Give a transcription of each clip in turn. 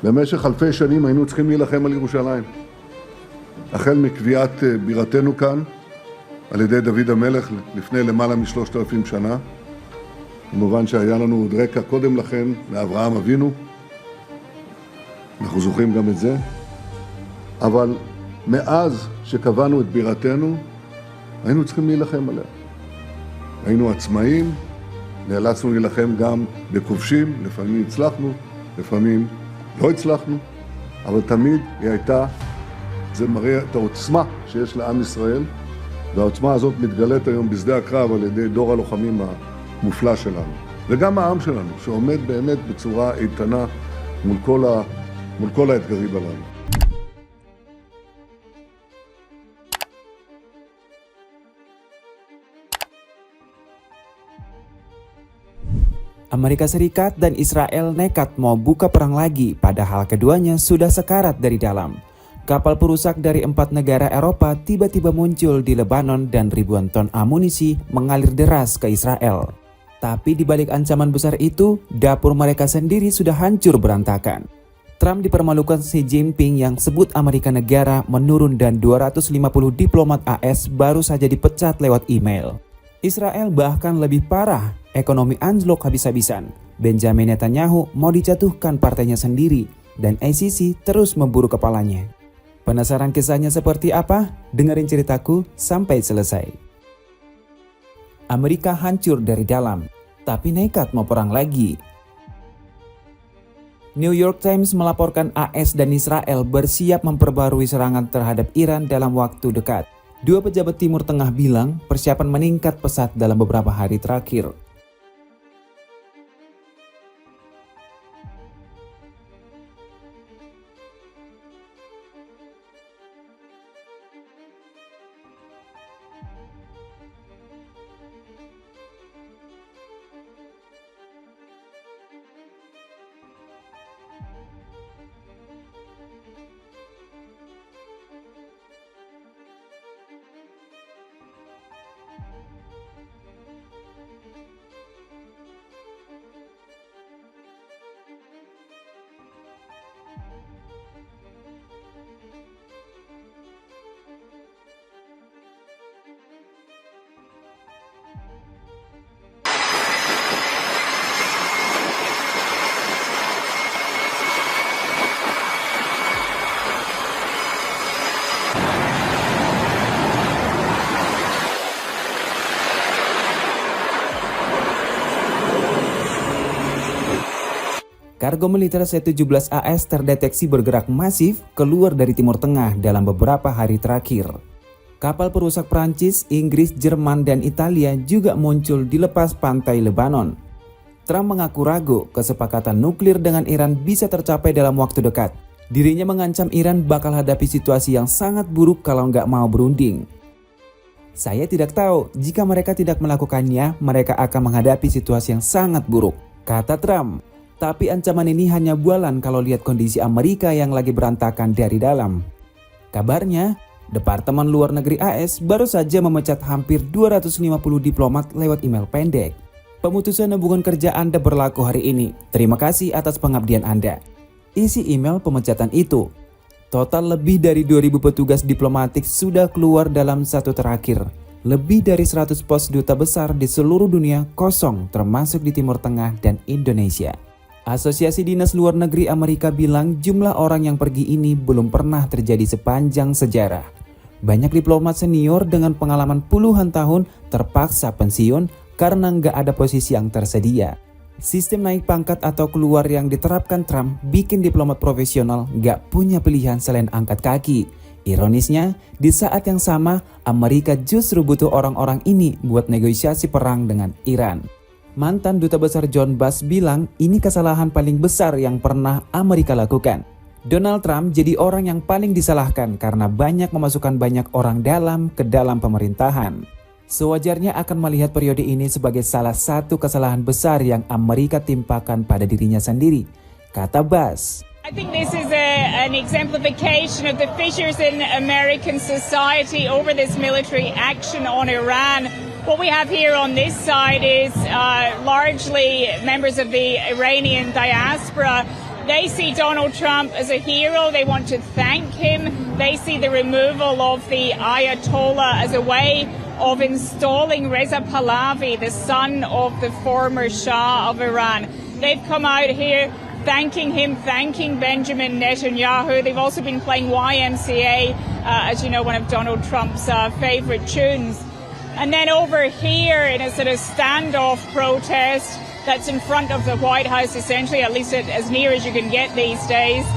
במשך אלפי שנים היינו צריכים להילחם על ירושלים. החל מקביעת בירתנו כאן, על ידי דוד המלך לפני למעלה מ3,000 שנה. כמובן שהיה לנו עוד רקע קודם לכן מאברהם אבינו. אנחנו זוכרים גם את זה. אבל מאז שקבענו את בירתנו, היינו צריכים להילחם עליה. היינו עצמאים, נאלצנו להילחם גם בכובשים, לפעמים הצלחנו, לפעמים לא הצלחנו, אבל תמיד היא הייתה, זה מראה את העוצמה שיש לעם ישראל, והעוצמה הזאת מתגלית היום בשדה הקרב על ידי דור הלוחמים המופלא שלנו. וגם העם שלנו, שעומד באמת בצורה איתנה מול כל האתגרים הללו. Amerika Serikat dan Israel nekat mau buka perang lagi, padahal keduanya sudah sekarat dari dalam. Kapal perusak dari 4 negara Eropa tiba-tiba muncul di Lebanon dan ribuan ton amunisi mengalir deras ke Israel. Tapi di balik ancaman besar itu, dapur mereka sendiri sudah hancur berantakan. Trump dipermalukan Xi Jinping yang sebut Amerika negara menurun dan 250 diplomat AS baru saja dipecat lewat email. Israel bahkan lebih parah, ekonomi anjlok habis-habisan. Benjamin Netanyahu mau dijatuhkan partainya sendiri dan ICC terus memburu kepalanya. Penasaran kisahnya seperti apa? Dengerin ceritaku sampai selesai. Amerika hancur dari dalam, tapi nekat mau perang lagi. New York Times melaporkan AS dan Israel bersiap memperbarui serangan terhadap Iran dalam waktu dekat. 2 pejabat Timur Tengah bilang persiapan meningkat pesat dalam beberapa hari terakhir. Kargo militer C-17 AS terdeteksi bergerak masif keluar dari Timur Tengah dalam beberapa hari terakhir. Kapal perusak Prancis, Inggris, Jerman, dan Italia juga muncul di lepas pantai Lebanon. Trump mengaku ragu kesepakatan nuklir dengan Iran bisa tercapai dalam waktu dekat. Dirinya mengancam Iran bakal hadapi situasi yang sangat buruk kalau nggak mau berunding. Saya tidak tahu, jika mereka tidak melakukannya, mereka akan menghadapi situasi yang sangat buruk, kata Trump. Tapi ancaman ini hanya bualan kalau lihat kondisi Amerika yang lagi berantakan dari dalam. Kabarnya, Departemen Luar Negeri AS baru saja memecat hampir 250 diplomat lewat email pendek. Pemutusan hubungan kerja Anda berlaku hari ini. Terima kasih atas pengabdian Anda. Isi email pemecatan itu. Total lebih dari 2.000 petugas diplomatik sudah keluar dalam satu terakhir. Lebih dari 100 pos duta besar di seluruh dunia kosong, termasuk di Timur Tengah dan Indonesia. Asosiasi Dinas Luar Negeri Amerika bilang jumlah orang yang pergi ini belum pernah terjadi sepanjang sejarah. Banyak diplomat senior dengan pengalaman puluhan tahun terpaksa pensiun karena nggak ada posisi yang tersedia. Sistem naik pangkat atau keluar yang diterapkan Trump bikin diplomat profesional nggak punya pilihan selain angkat kaki. Ironisnya, di saat yang sama Amerika justru butuh orang-orang ini buat negosiasi perang dengan Iran. Mantan Duta Besar John Bass bilang ini kesalahan paling besar yang pernah Amerika lakukan. Donald Trump jadi orang yang paling disalahkan karena banyak memasukkan banyak orang dalam ke dalam pemerintahan. Sewajarnya akan melihat periode ini sebagai salah satu kesalahan besar yang Amerika timpakan pada dirinya sendiri, kata Bass. I think this is an exemplification of the fissures in American society over this military action on Iran. What we have here on this side is largely members of the Iranian diaspora They see Donald Trump as a hero. They want to thank him. They see the removal of the Ayatollah as a way of installing Reza Pahlavi, the son of the former Shah of Iran. They've come out here thanking him, thanking Benjamin Netanyahu. They've also been playing YMCA, as you know, one of Donald Trump's favorite tunes. And then over here in a sort of standoff protest that's in front of the White House, essentially, at least as near as you can get these days,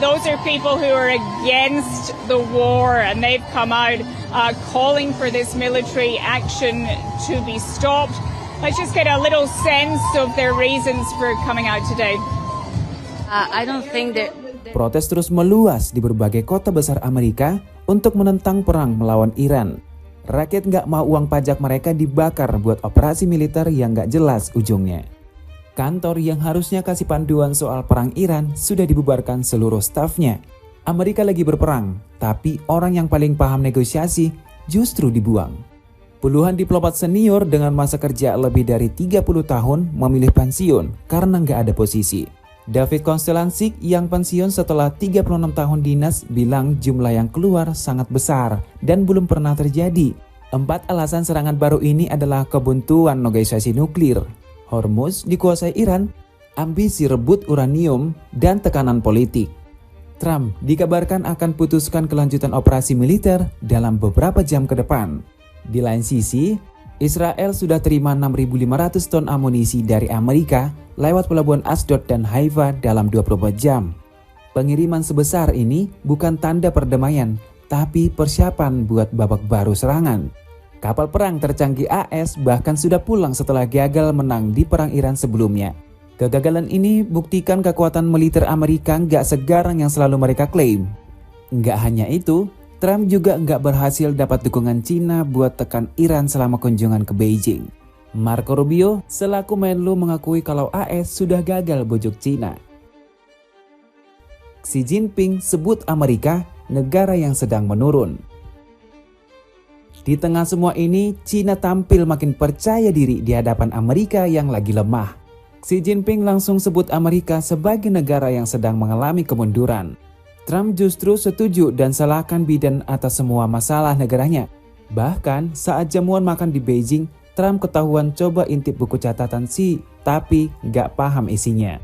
those are people who are against the war, and they've come out calling for this military action to be stopped. Let's just get a little sense of their reasons for coming out today. I don't think that... Protes terus meluas di berbagai kota besar Amerika untuk menentang perang melawan Iran. Rakyat nggak mau uang pajak mereka dibakar buat operasi militer yang nggak jelas ujungnya. Kantor yang harusnya kasih panduan soal perang Iran sudah dibubarkan seluruh stafnya. Amerika lagi berperang, tapi orang yang paling paham negosiasi justru dibuang. Puluhan diplomat senior dengan masa kerja lebih dari 30 tahun memilih pensiun karena nggak ada posisi. David Konstelansik yang pensiun setelah 36 tahun dinas bilang jumlah yang keluar sangat besar dan belum pernah terjadi. 4 alasan serangan baru ini adalah kebuntuan negosiasi nuklir, Hormuz dikuasai Iran, ambisi rebut uranium, dan tekanan politik. Trump dikabarkan akan putuskan kelanjutan operasi militer dalam beberapa jam ke depan. Di lain sisi, Israel sudah terima 6.500 ton amunisi dari Amerika lewat pelabuhan Asdod dan Haifa dalam 24 jam. Pengiriman sebesar ini bukan tanda perdamaian, tapi persiapan buat babak baru serangan. Kapal perang tercanggih AS bahkan sudah pulang setelah gagal menang di perang Iran sebelumnya. Kegagalan ini buktikan kekuatan militer Amerika nggak segarang yang selalu mereka klaim. Nggak hanya itu, Trump juga nggak berhasil dapat dukungan Cina buat tekan Iran selama kunjungan ke Beijing. Marco Rubio selaku Menlu mengakui kalau AS sudah gagal bujuk Cina. Xi Jinping sebut Amerika negara yang sedang menurun. Di tengah semua ini, Cina tampil makin percaya diri di hadapan Amerika yang lagi lemah. Xi Jinping langsung sebut Amerika sebagai negara yang sedang mengalami kemunduran. Trump justru setuju dan salahkan Biden atas semua masalah negaranya. Bahkan saat jamuan makan di Beijing, Trump ketahuan coba intip buku catatan Xi, tapi nggak paham isinya.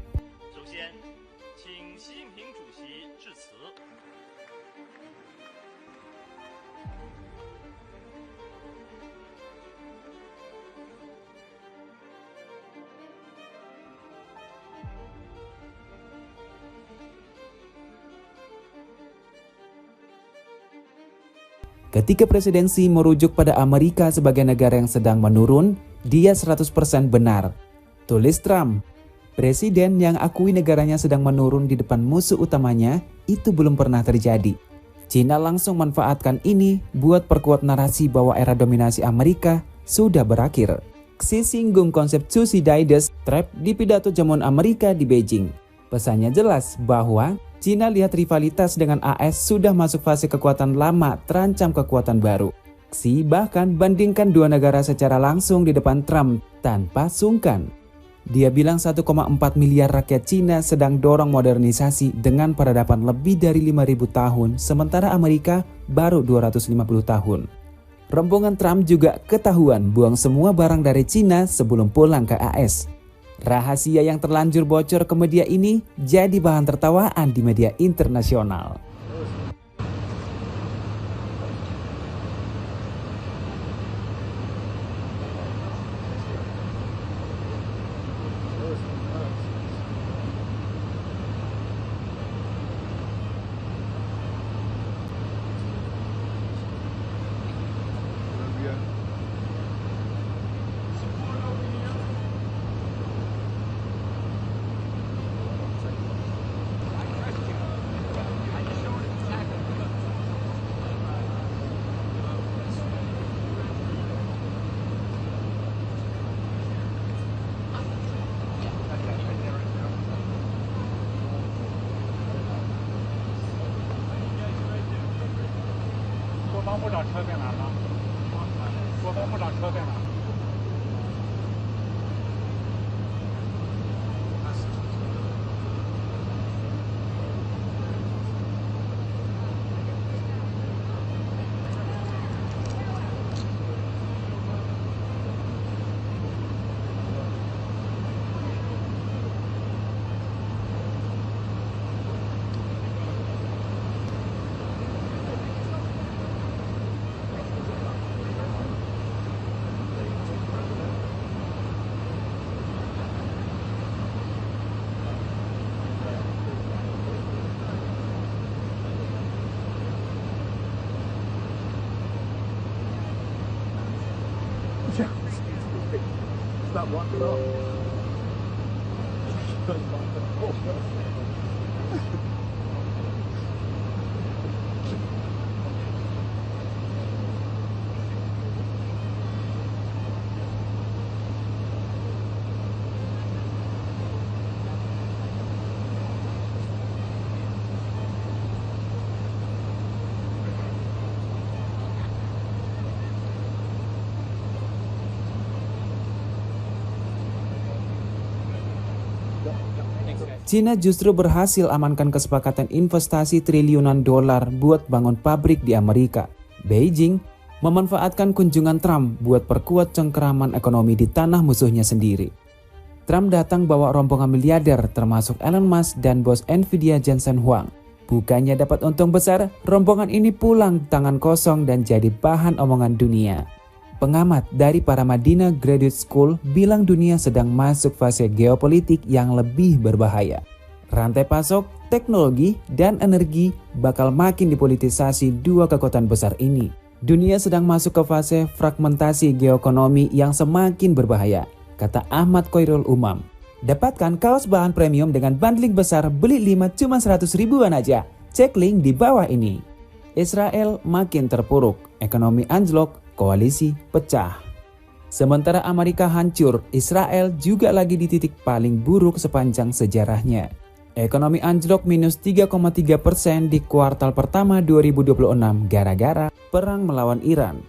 Ketika presidensi merujuk pada Amerika sebagai negara yang sedang menurun, dia 100% benar. Tulis Trump, presiden yang akui negaranya sedang menurun di depan musuh utamanya itu belum pernah terjadi. Cina langsung manfaatkan ini buat perkuat narasi bahwa era dominasi Amerika sudah berakhir. Xi singgung konsep Thucydides trap di pidato jamuan Amerika di Beijing. Pesannya jelas bahwa Cina lihat rivalitas dengan AS sudah masuk fase kekuatan lama terancam kekuatan baru. Xi bahkan bandingkan dua negara secara langsung di depan Trump tanpa sungkan. Dia bilang 1,4 miliar rakyat Cina sedang dorong modernisasi dengan peradaban lebih dari 5.000 tahun, sementara Amerika baru 250 tahun. Rombongan Trump juga ketahuan buang semua barang dari Cina sebelum pulang ke AS. Rahasia yang terlanjur bocor ke media ini jadi bahan tertawaan di media internasional. Cina justru berhasil amankan kesepakatan investasi triliunan dolar buat bangun pabrik di Amerika. Beijing memanfaatkan kunjungan Trump buat perkuat cengkeraman ekonomi di tanah musuhnya sendiri. Trump datang bawa rombongan miliarder termasuk Elon Musk dan bos Nvidia Jensen Huang. Bukannya dapat untung besar, rombongan ini pulang tangan kosong dan jadi bahan omongan dunia. Pengamat dari Paramadina Graduate School bilang dunia sedang masuk fase geopolitik yang lebih berbahaya. Rantai pasok, teknologi, dan energi bakal makin dipolitisasi dua kekuatan besar ini. Dunia sedang masuk ke fase fragmentasi geoekonomi yang semakin berbahaya, kata Ahmad Khairul Umam. Dapatkan kaos bahan premium dengan bundling besar, beli 5 cuma 100 ribuan aja. Cek link di bawah ini. Israel makin terpuruk, ekonomi anjlok, koalisi pecah. Sementara Amerika hancur, Israel juga lagi di titik paling buruk sepanjang sejarahnya. Ekonomi anjlok minus 3,3% di kuartal pertama 2026 gara-gara perang melawan Iran.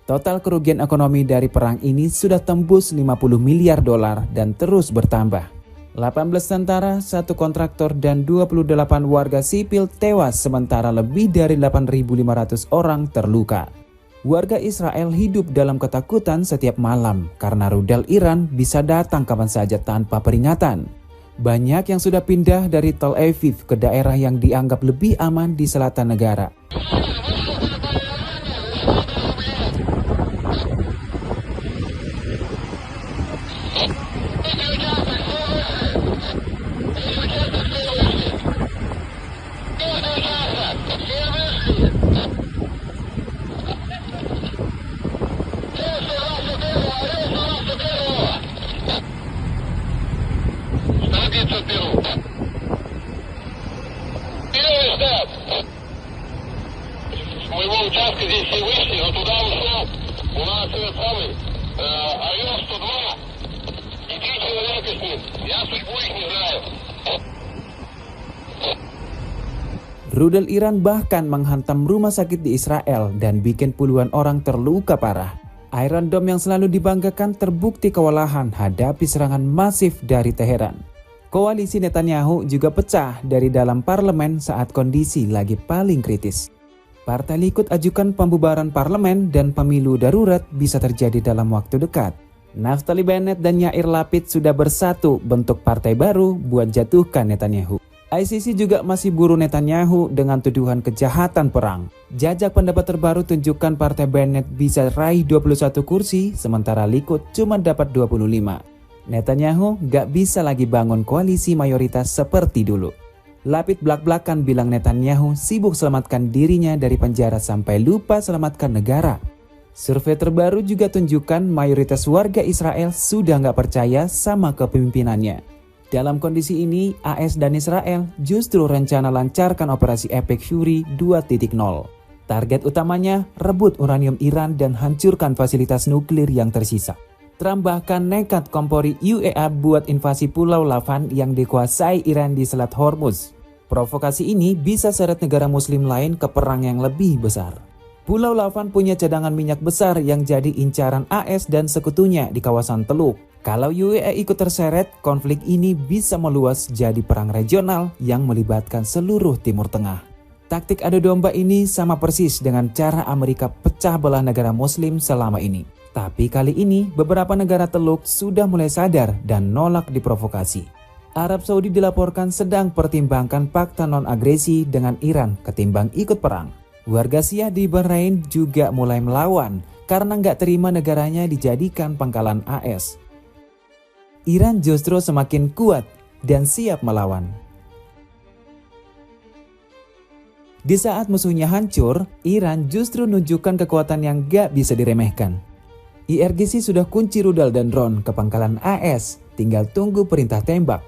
Total kerugian ekonomi dari perang ini sudah tembus 50 miliar dolar dan terus bertambah. 18 tentara, 1 kontraktor, dan 28 warga sipil tewas sementara lebih dari 8.500 orang terluka. Warga Israel hidup dalam ketakutan setiap malam karena rudal Iran bisa datang kapan saja tanpa peringatan. Banyak yang sudah pindah dari Tel Aviv ke daerah yang dianggap lebih aman di selatan negara. С моего участка здесь все вышли, но туда ушел у нас этот самый Орел-102 и 3 человека с ним. Я судьбу их не знаю. Rudal Iran bahkan menghantam rumah sakit di Israel dan bikin puluhan orang terluka parah. Iron Dome yang selalu dibanggakan terbukti kewalahan hadapi serangan masif dari Teheran. Koalisi Netanyahu juga pecah dari dalam parlemen saat kondisi lagi paling kritis. Partai Likud ajukan pembubaran parlemen dan pemilu darurat bisa terjadi dalam waktu dekat. Naftali Bennett dan Yair Lapid sudah bersatu bentuk partai baru buat jatuhkan Netanyahu. ICC juga masih buru Netanyahu dengan tuduhan kejahatan perang. Jajak pendapat terbaru tunjukkan partai Bennett bisa raih 21 kursi, sementara Likud cuma dapat 25. Netanyahu gak bisa lagi bangun koalisi mayoritas seperti dulu. Lapid belak-belakan bilang Netanyahu sibuk selamatkan dirinya dari penjara sampai lupa selamatkan negara. Survei terbaru juga tunjukkan mayoritas warga Israel sudah gak percaya sama kepemimpinannya. Dalam kondisi ini, AS dan Israel justru rencana lancarkan operasi Epic Fury 2.0. Target utamanya rebut uranium Iran dan hancurkan fasilitas nuklir yang tersisa. Trump bahkan nekat kompori UEA buat invasi Pulau Lavan yang dikuasai Iran di Selat Hormuz. Provokasi ini bisa seret negara muslim lain ke perang yang lebih besar. Pulau Lavan punya cadangan minyak besar yang jadi incaran AS dan sekutunya di kawasan Teluk. Kalau UEA ikut terseret, konflik ini bisa meluas jadi perang regional yang melibatkan seluruh Timur Tengah. Taktik adu domba ini sama persis dengan cara Amerika pecah belah negara muslim selama ini. Tapi kali ini beberapa negara Teluk sudah mulai sadar dan nolak diprovokasi. Arab Saudi dilaporkan sedang pertimbangkan fakta non-agresi dengan Iran ketimbang ikut perang. Warga Syiah di Bahrain juga mulai melawan karena nggak terima negaranya dijadikan pangkalan AS. Iran justru semakin kuat dan siap melawan. Di saat musuhnya hancur, Iran justru nunjukkan kekuatan yang gak bisa diremehkan. IRGC sudah kunci rudal dan drone ke pangkalan AS, tinggal tunggu perintah tembak.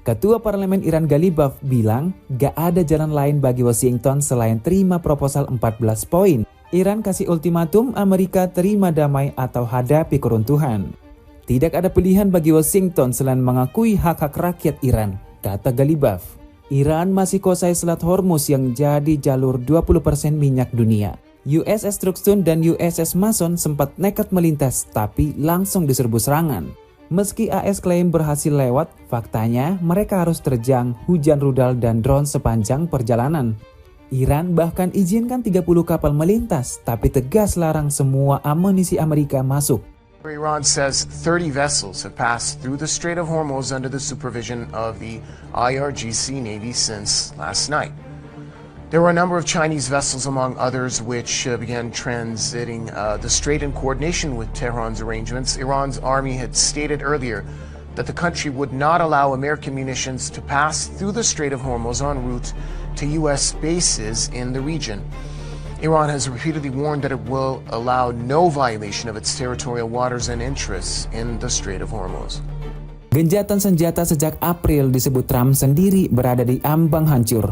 Ketua Parlemen Iran Ghalibaf bilang gak ada jalan lain bagi Washington selain terima proposal 14 poin. Iran kasih ultimatum Amerika terima damai atau hadapi keruntuhan. Tidak ada pilihan bagi Washington selain mengakui hak-hak rakyat Iran, kata Ghalibaf. Iran masih kuasai Selat Hormuz yang jadi jalur 20% minyak dunia. USS Truxtun dan USS Mason sempat nekat melintas tapi langsung diserbu serangan. Meski AS klaim berhasil lewat, faktanya mereka harus terjang hujan rudal dan drone sepanjang perjalanan. Iran bahkan izinkan 30 kapal melintas, tapi tegas larang semua amunisi Amerika masuk. Iran says 30 vessels have passed through the Strait of Hormuz under the supervision of the IRGC Navy since last night. There were a number of Chinese vessels, among others, which began transiting the strait in coordination with Tehran's arrangements. Iran's army had stated earlier that the country would not allow American munitions to pass through the Strait of Hormuz en route to U.S. bases in the region. Iran has repeatedly warned that it will allow no violation of its territorial waters and interests in the Strait of Hormuz. Genjatan senjata sejak April disebut Trump sendiri berada di ambang hancur.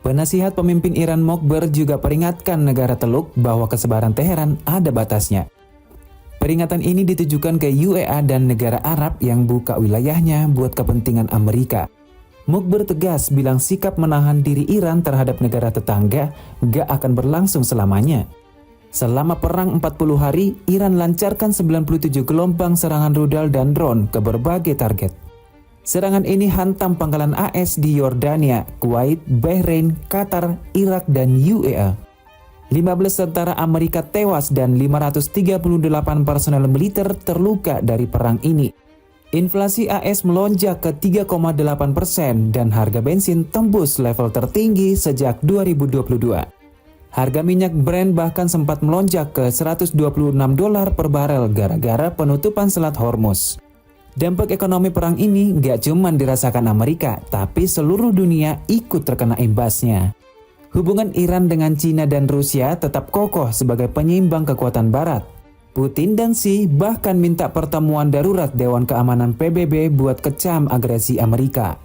Penasihat pemimpin Iran Mokber juga peringatkan negara Teluk bahwa kesebaran Teheran ada batasnya. Peringatan ini ditujukan ke UEA dan negara Arab yang buka wilayahnya buat kepentingan Amerika. Mokber tegas bilang sikap menahan diri Iran terhadap negara tetangga gak akan berlangsung selamanya. Selama perang 40 hari, Iran lancarkan 97 gelombang serangan rudal dan drone ke berbagai target. Serangan ini hantam pangkalan AS di Yordania, Kuwait, Bahrain, Qatar, Irak, dan UEA. 15 tentara Amerika tewas dan 538 personel militer terluka dari perang ini. Inflasi AS melonjak ke 3,8% dan harga bensin tembus level tertinggi sejak 2022. Harga minyak Brent bahkan sempat melonjak ke $126 per barel gara-gara penutupan Selat Hormuz. Dampak ekonomi perang ini gak cuma dirasakan Amerika, tapi seluruh dunia ikut terkena imbasnya. Hubungan Iran dengan Cina dan Rusia tetap kokoh sebagai penyeimbang kekuatan Barat. Putin dan Xi bahkan minta pertemuan darurat Dewan Keamanan PBB buat kecam agresi Amerika.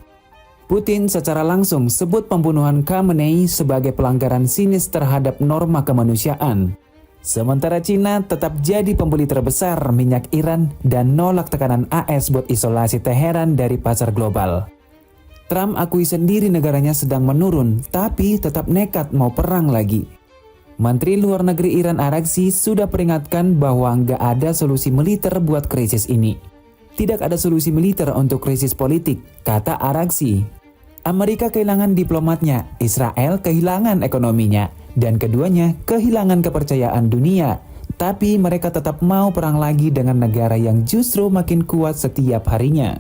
Putin secara langsung sebut pembunuhan Khamenei sebagai pelanggaran sinis terhadap norma kemanusiaan. Sementara Cina tetap jadi pembeli terbesar minyak Iran dan nolak tekanan AS buat isolasi Teheran dari pasar global. Trump akui sendiri negaranya sedang menurun, tapi tetap nekat mau perang lagi. Menteri Luar Negeri Iran Araghchi sudah peringatkan bahwa nggak ada solusi militer buat krisis ini. Tidak ada solusi militer untuk krisis politik, kata Araghchi. Amerika kehilangan diplomatnya, Israel kehilangan ekonominya, dan keduanya kehilangan kepercayaan dunia. Tapi mereka tetap mau perang lagi dengan negara yang justru makin kuat setiap harinya.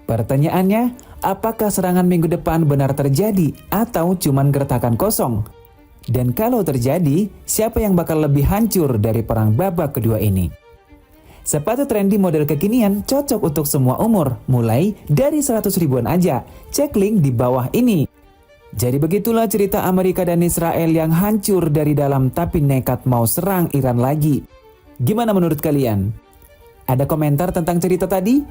Pertanyaannya, apakah serangan minggu depan benar terjadi atau cuman gertakan kosong? Dan kalau terjadi, siapa yang bakal lebih hancur dari perang babak kedua ini? Sepatu trendy model kekinian cocok untuk semua umur, mulai dari 100 ribuan aja. Cek link di bawah ini. Jadi begitulah cerita Amerika dan Israel yang hancur dari dalam tapi nekat mau serang Iran lagi. Gimana menurut kalian? Ada komentar tentang cerita tadi?